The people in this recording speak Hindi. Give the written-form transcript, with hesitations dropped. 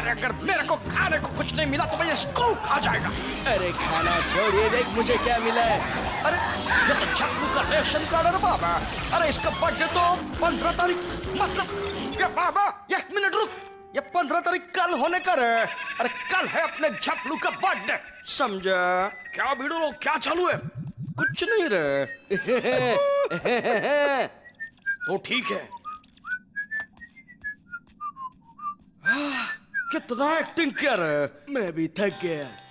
अरे अगर मेरे को खाने को कुछ नहीं मिला तो मैं ये स्क्रू खा जाएगा। अरे खाना छोड़िए, देख मुझे क्या मिला है। अरे ये तो छप्पू का रेशन कार्ड है बाबा। अरे इसका बर्थडे तो 15 तारीख, मतलब ये बाबा 1 मिनट रुक, ये 15 तारीख कल होने का रे। अरे कल है अपने झपलू का बर्थडे, समझा? क्या वीडियो लो, क्या चालू है? कुछ नहीं रे। तो ठीक है। कितना एक्टिंग किया रे। मैं भी थक गया।